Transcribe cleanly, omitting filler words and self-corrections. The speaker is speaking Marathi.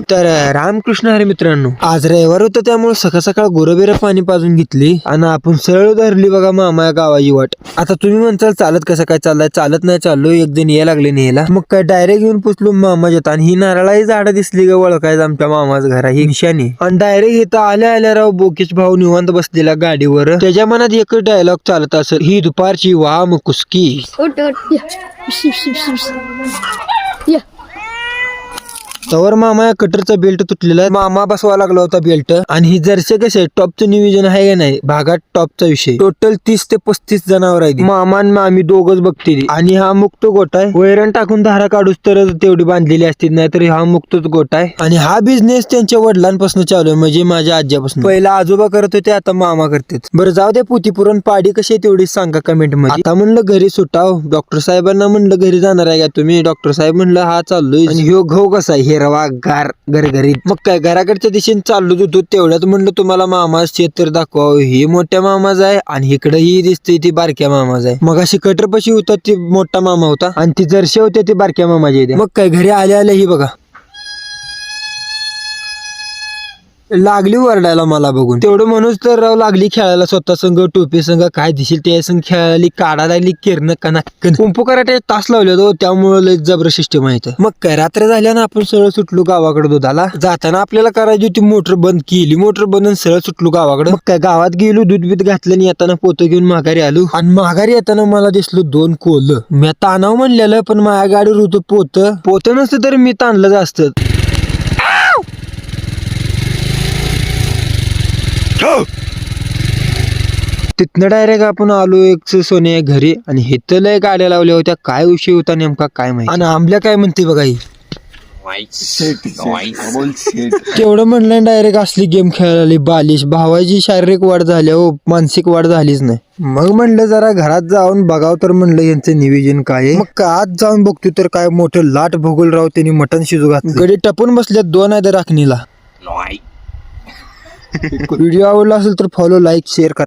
तर रामकृष्ण हरी मित्रांनो, आज रविवार होतं त्यामुळे सकाळ सकाळ गुरबेरा पाणी पाजून घेतली आणि आपण सरळ धरली बघा मामा या गावाची वाट. आता तुम्ही म्हणताल चालत कसं काय चाललाय? चालत नाही चाललो, एक जण यायला लागले न्यायला. मग काय डायरेक्ट घेऊन पुसलो मामाच्यात आणि ही नारळाची झाडं दिसली ग ओळखायचं आमच्या मामाचं घर ही निशाणी. आणि डायरेक्ट इथं आल्या आल्या राव बोकीच भाऊ निवांत बसलेला गाडीवर. त्याच्या मनात एकच डायलॉग चालत असेल, ही दुपारची वाम कुसकी. तवर मामा या कटरचा बेल्ट तुटलेला, मामा बसवा लागला होता बेल्ट. आणि ही जर्सी कसं आहे, टॉपचं नियोजन आहे का नाही, भागात टॉपचा विषय. टोटल 30 ते 35 जनावर आहे. मामा आणि मामी दोघच बघतील. आणि हा मुक्त गोटा आहे, वैरण टाकून धारा काढूस तर तेवढी बांधलेली असतील, नाहीतर हा मुक्तच गोटा आहे. आणि हा बिझनेस त्यांच्या वडिलांपासून चालू आहे, म्हणजे माझ्या आज्यापासून. पहिला आजोबा करत होते, आता मामा करतात. बरं जाऊ दे, पुरण पाडी कशी आहे तेवढी सांगा कमेंट मध्ये. आता म्हणलं घरी सुटाव, डॉक्टर साहेबांना म्हणलं घरी जाणार आहे का तुम्ही? डॉक्टर साहेब म्हणलं हा चाललोय. आणि ह्यो घो कसा आहे, रवा गार घरी. मग काय घराकडच्या दिशेने चाललो होतो, तेवढ्यात म्हणलं तुम्हाला मामा शेत तर दाखवावं. ही मोठ्या मामाच आहे आणि इकडे ही दिसते ती बारक्या मामाच आहे. मग अशी कटरपशी होता ती मोठा मामा होता आणि ती जर्शी होते ती बारक्या मामाची. मग काय घरी आल्या ही बघा लागली वरडायला मला बघून. तेवढं म्हणूच तर राव लागली खेळायला स्वतः संघ टोपी संघ काय दिसेल त्या संघ खेळायला काढायला लागली किरण कनाक्कन. कुंपू कराटे तास लावले होतो त्यामुळे लय जबर सिस्टम आहे. मग काय रात्र झाल्या ना आपण सरळ सुटलो गावाकडे दुधाला. जाताना आपल्याला करायची होती मोटर बंद केली, मोटर बंद सरळ सुटलो गावाकडे. मग काय गावात गेलो, दूध बीत घातलं आणि येताना पोतं घेऊन माघारी आलो. आणि माघारी येताना मला दिसलो 2 कोल. मी ताणाव म्हणलेलं पण माझ्या गाडीवर होतं पोतं नसतं तरी मी ताणलं जास्त. तिथनं डायरेक्ट आपण आलो एक सोन्या घरी. आणि हिथं लय गाड्या लावल्या होत्या, काय विषय होता नेमका काय माहिती. आणि आंबल्या काय म्हणते बघा ही. तेवढं म्हणलं डायरेक्ट असली गेम खेळायला बालिश. भावाची शारीरिक वाढ झाली हो, मानसिक वाढ झालीच नाही. मग म्हणलं जरा घरात जाऊन बघाव तर म्हणलं यांचं नियोजन काय. मग आज जाऊन बघतो तर काय मोठं लाट भोगल राव त्यांनी मटण शिजू घातलं. गडी टपून बसल्यात 2 आहे राखणीला. व्हिडिओ आवडला असेल तर फॉलो, लाईक, शेअर करा.